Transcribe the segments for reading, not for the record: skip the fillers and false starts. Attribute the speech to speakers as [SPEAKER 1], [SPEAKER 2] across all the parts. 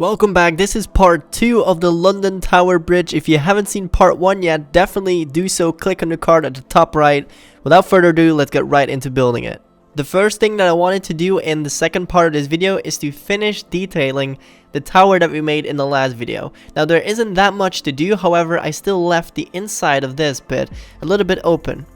[SPEAKER 1] Welcome back. This is part 2 of the London Tower Bridge. If you haven't seen part 1 yet, definitely do so. Click on the card at the top right. Without further ado, let's get right into building it. The first thing that I wanted to do in the second part of this video is to finish detailing the tower that we made in the last video. Now there isn't that much to do, however I still left the inside of this bit a little bit open.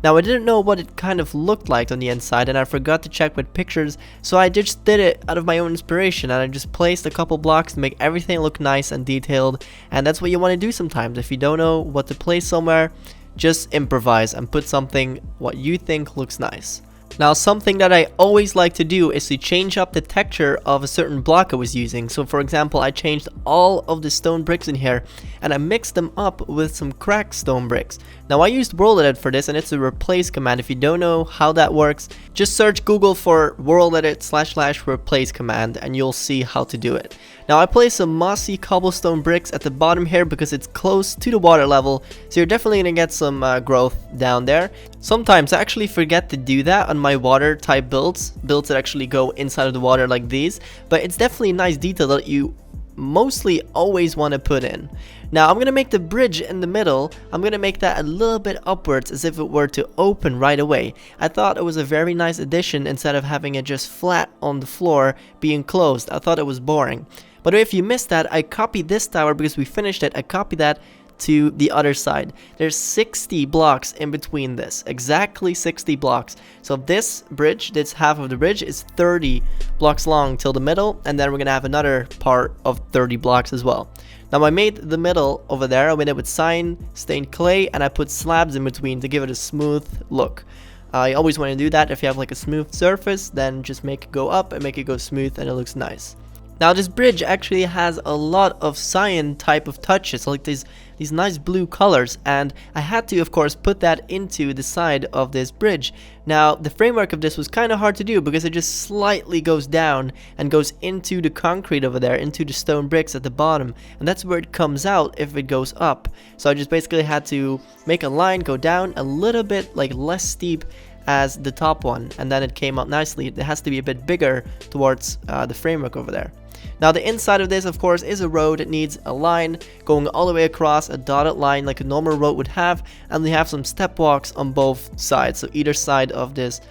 [SPEAKER 1] Now I didn't know what it kind of looked like on the inside and I forgot to check with pictures, so I just did it out of my own inspiration and I just placed a couple blocks to make everything look nice and detailed. And that's what you want to do sometimes. If you don't know what to place somewhere, just improvise and put something what you think looks nice. Now something that I always like to do is to change up the texture of a certain block I was using. So for example, I changed all of the stone bricks in here and I mixed them up with some cracked stone bricks. Now I used world edit for this and it's a replace command. If you don't know how that works, just search Google for world edit / replace command and you'll see how to do it. Now I placed some mossy cobblestone bricks at the bottom here because it's close to the water level, so you're definitely gonna get some growth down there. Sometimes I actually forget to do that on my water type builds that actually go inside of the water like these, but it's definitely a nice detail that you mostly always want to put in. Now I'm going to make the bridge in the middle, I'm going to make that a little bit upwards as if it were to open right away. I thought it was a very nice addition instead of having it just flat on the floor being closed. I thought it was boring. But if you missed that, I copied this tower because we finished it. I copied that to the other side. There's 60 blocks in between this, exactly 60 blocks. So this bridge, this half of the bridge, is 30 blocks long till the middle, and then we're gonna have another part of 30 blocks as well. Now I made the middle over there, I made it with cyan stained clay, and I put slabs in between to give it a smooth look. I always want to do that. If you have like a smooth surface, then just make it go up and make it go smooth and it looks nice. Now this bridge actually has a lot of cyan type of touches, like these nice blue colors, and I had to of course put that into the side of this bridge. Now the framework of this was kind of hard to do because it just slightly goes down and goes into the concrete over there, into the stone bricks at the bottom, and that's where it comes out if it goes up. So I just basically had to make a line go down a little bit, like less steep as the top one, and then it came out nicely. It has to be a bit bigger towards the framework over there. Now the inside of this of course is a road. It needs a line going all the way across, a dotted line like a normal road would have, and we have some step walks on both sides. So either side of this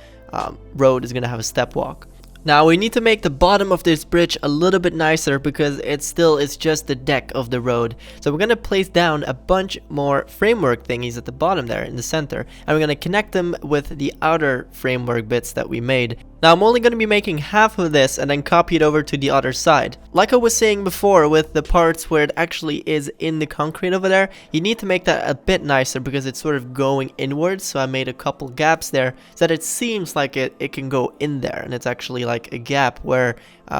[SPEAKER 1] road is going to have a step walk. Now we need to make the bottom of this bridge a little bit nicer because it's just the deck of the road. So we're going to place down a bunch more framework thingies at the bottom there in the center, and we're going to connect them with the outer framework bits that we made. Now I'm only going to be making half of this and then copy it over to the other side. Like I was saying before with the parts where it actually is in the concrete over there, you need to make that a bit nicer because it's sort of going inwards. So I made a couple gaps there so that it seems like it can go in there, and it's actually like a gap where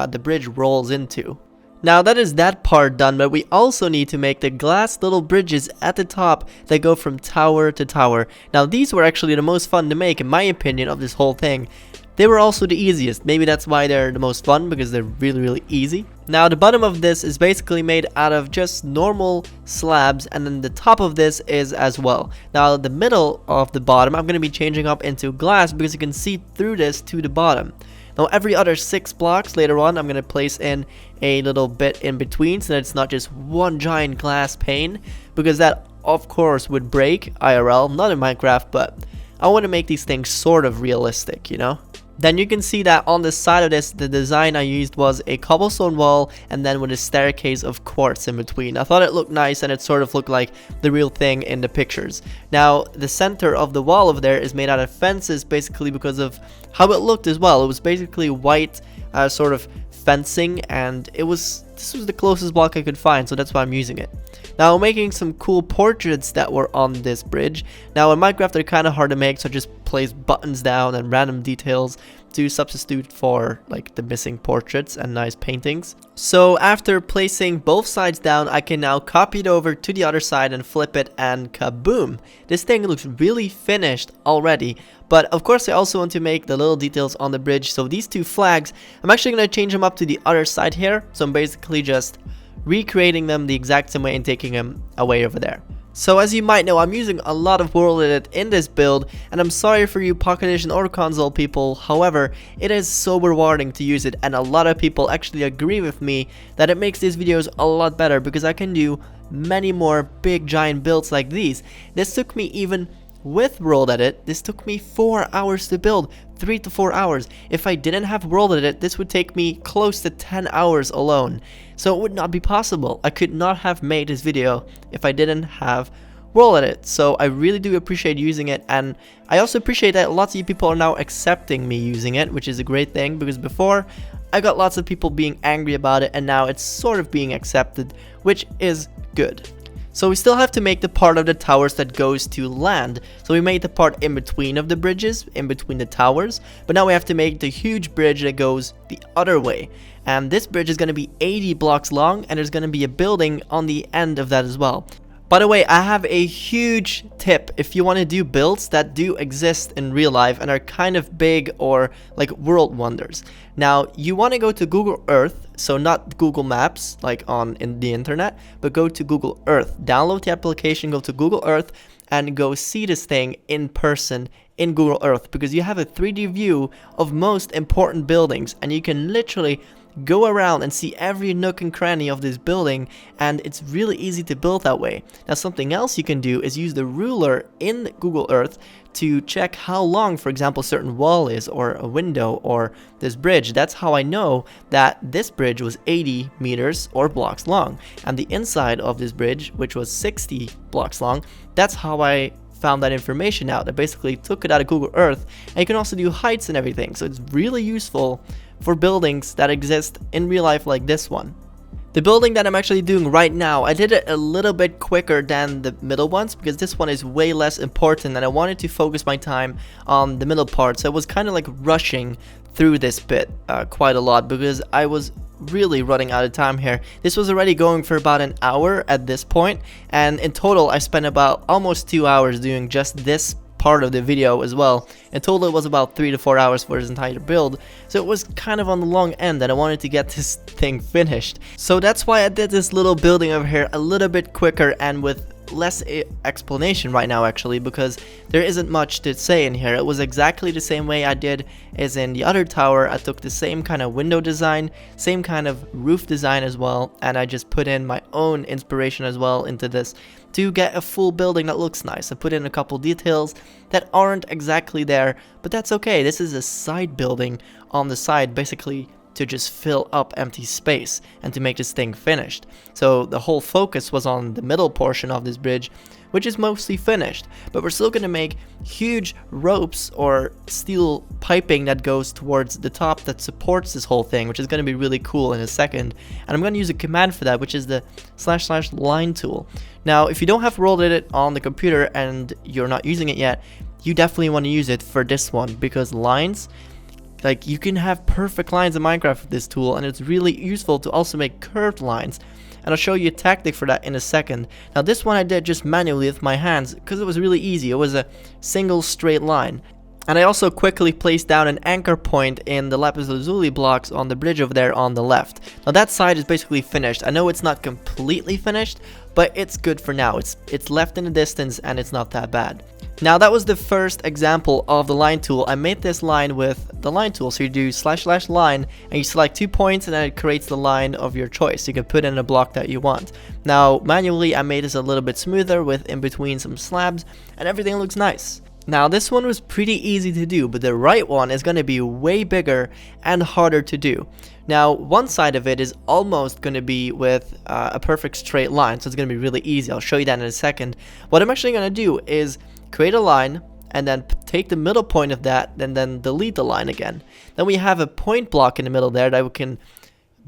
[SPEAKER 1] the bridge rolls into. Now that is that part done, but we also need to make the glass little bridges at the top that go from tower to tower. Now these were actually the most fun to make in my opinion of this whole thing. They were also the easiest. Maybe that's why they're the most fun, because they're really easy. Now the bottom of this is basically made out of just normal slabs, and then the top of this is as well. Now the middle of the bottom I'm going to be changing up into glass because you can see through this to the bottom. Now every other 6 blocks later on I'm going to place in a little bit in between so that it's not just one giant glass pane, because that of course would break IRL, not in Minecraft, but I want to make these things sort of realistic, you know? Then you can see that on the side of this, the design I used was a cobblestone wall and then with a staircase of quartz in between. I thought it looked nice and it sort of looked like the real thing in the pictures. Now the center of the wall over there is made out of fences basically because of how it looked as well. It was basically white sort of fencing, and this was the closest block I could find, so that's why I'm using it. Now I'm making some cool portraits that were on this bridge. Now in Minecraft they're kind of hard to make, so I just place buttons down and random details to substitute for like the missing portraits and nice paintings. So after placing both sides down, I can now copy it over to the other side and flip it, and kaboom! This thing looks really finished already. But of course I also want to make the little details on the bridge. So these two flags, I'm actually going to change them up to the other side here. So I'm basically just recreating them the exact same way and taking them away over there. So as you might know, I'm using a lot of World Edit in this build, and I'm sorry for you Pocket Edition or console people. However, it is so rewarding to use it, and a lot of people actually agree with me that it makes these videos a lot better because I can do many more big giant builds like these. This took me, even with World Edit, this took me 4 hours to build, 3 to 4 hours. If I didn't have World Edit, this would take me close to 10 hours alone. So it would not be possible. I could not have made this video if I didn't have World Edit. So I really do appreciate using it, and I also appreciate that lots of you people are now accepting me using it, which is a great thing, because before I got lots of people being angry about it, and now it's sort of being accepted, which is good. So we still have to make the part of the towers that goes to land. So we made the part in between of the bridges, in between the towers, but now we have to make the huge bridge that goes the other way. And this bridge is going to be 80 blocks long, and there's going to be a building on the end of that as well. By the way, I have a huge tip if you want to do builds that do exist in real life and are kind of big or like world wonders. Now, you want to go to Google Earth, so not Google Maps like in the internet, but go to Google Earth. Download the application, go to Google Earth, and go see this thing in person in Google Earth, because you have a 3D view of most important buildings, and you can literally go around and see every nook and cranny of this building, and it's really easy to build that way. Now, something else you can do is use the ruler in Google Earth to check how long, for example, a certain wall is, or a window, or this bridge. That's how I know that this bridge was 80 meters or blocks long, and the inside of this bridge, which was 60 blocks long, that's how I found that information out. I basically took it out of Google Earth, and you can also do heights and everything, so it's really useful for buildings that exist in real life like this one. The building that I'm actually doing right now, I did it a little bit quicker than the middle ones because this one is way less important, and I wanted to focus my time on the middle part, so I was kind of like rushing through this bit quite a lot because I was really running out of time here. This was already going for about an hour at this point, and in total I spent about almost 2 hours doing just this part of the video as well. In total it was about 3 to 4 hours for this entire build, so it was kind of on the long end, and I wanted to get this thing finished. So that's why I did this little building over here a little bit quicker and with less explanation right now, actually, because there isn't much to say in here. It was exactly the same way I did as in the other tower. I took the same kind of window design, same kind of roof design as well, and I just put in my own inspiration as well into this to get a full building that looks nice. I put in a couple details that aren't exactly there, but that's okay. This is a side building on the side, basically to just fill up empty space and to make this thing finished. So the whole focus was on the middle portion of this bridge, which is mostly finished, but we're still going to make huge ropes or steel piping that goes towards the top that supports this whole thing, which is going to be really cool in a second. And I'm going to use a command for that, which is the / line tool. Now, if you don't have World Edit on the computer and you're not using it yet, you definitely want to use it for this one, because lines, like, you can have perfect lines in Minecraft with this tool, and it's really useful to also make curved lines. And I'll show you a tactic for that in a second. Now, this one I did just manually with my hands because it was really easy. It was a single straight line. And I also quickly placed down an anchor point in the lapis lazuli blocks on the bridge over there on the left. Now that side is basically finished. I know it's not completely finished, but it's good for now. It's left in the distance and it's not that bad. Now that was the first example of the line tool. I made this line with the line tool. So you do / line and you select 2 points, and then it creates the line of your choice. You can put in a block that you want. Now manually I made this a little bit smoother with in between some slabs, and everything looks nice. Now this one was pretty easy to do, but the right one is going to be way bigger and harder to do. Now one side of it is almost going to be with a perfect straight line, so it's going to be really easy. I'll show you that in a second. What I'm actually going to do is create a line and then take the middle point of that and then delete the line again. Then we have a point block in the middle there that we can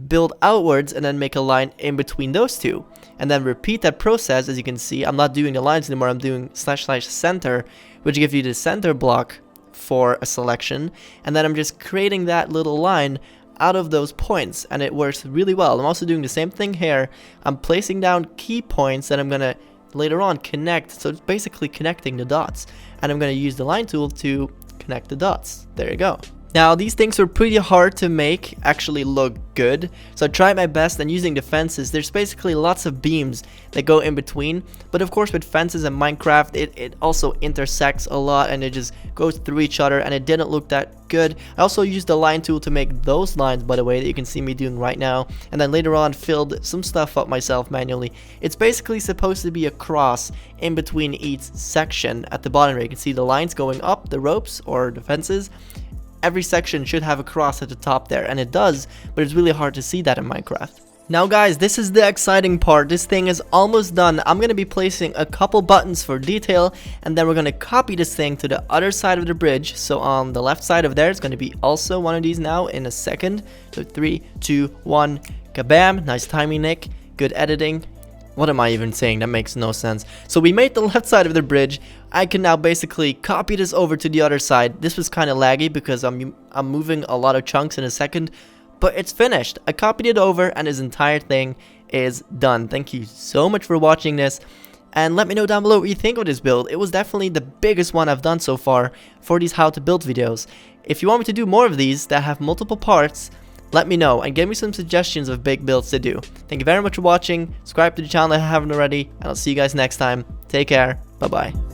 [SPEAKER 1] build outwards and then make a line in between those two, and then repeat that process. As you can see, I'm not doing the lines anymore. I'm doing / center, which gives you the center block for a selection, and then I'm just creating that little line out of those points, and it works really well. I'm also doing the same thing here. I'm placing down key points that I'm gonna later on connect, so it's basically connecting the dots, and I'm gonna use the line tool to connect the dots. There you go. Now these things were pretty hard to make actually look good, so I tried my best, and using the fences, there's basically lots of beams that go in between, but of course with fences in Minecraft it also intersects a lot and it just goes through each other, and it didn't look that good. I also used the line tool to make those lines, by the way, that you can see me doing right now, and then later on filled some stuff up myself manually. It's basically supposed to be a cross in between each section at the bottom here. You can see the lines going up, the ropes or the fences. Every section should have a cross at the top there, and it does, but it's really hard to see that in Minecraft. Now guys, this is the exciting part. This thing is almost done. I'm going to be placing a couple buttons for detail, and then we're going to copy this thing to the other side of the bridge. So on the left side of there, it's going to be also one of these now in a second. So 3, 2, 1, kabam. Nice timing, Nick. Good editing. What am I even saying? That makes no sense. So we made the left side of the bridge. I can now basically copy this over to the other side. This was kind of laggy because I'm moving a lot of chunks in a second, but it's finished. I copied it over and this entire thing is done. Thank you so much for watching this, and let me know down below what you think of this build. It was definitely the biggest one I've done so far for these how to build videos. If you want me to do more of these that have multiple parts, let me know and give me some suggestions of big builds to do. Thank you very much for watching. Subscribe to the channel if you haven't already, and I'll see you guys next time. Take care. Bye bye.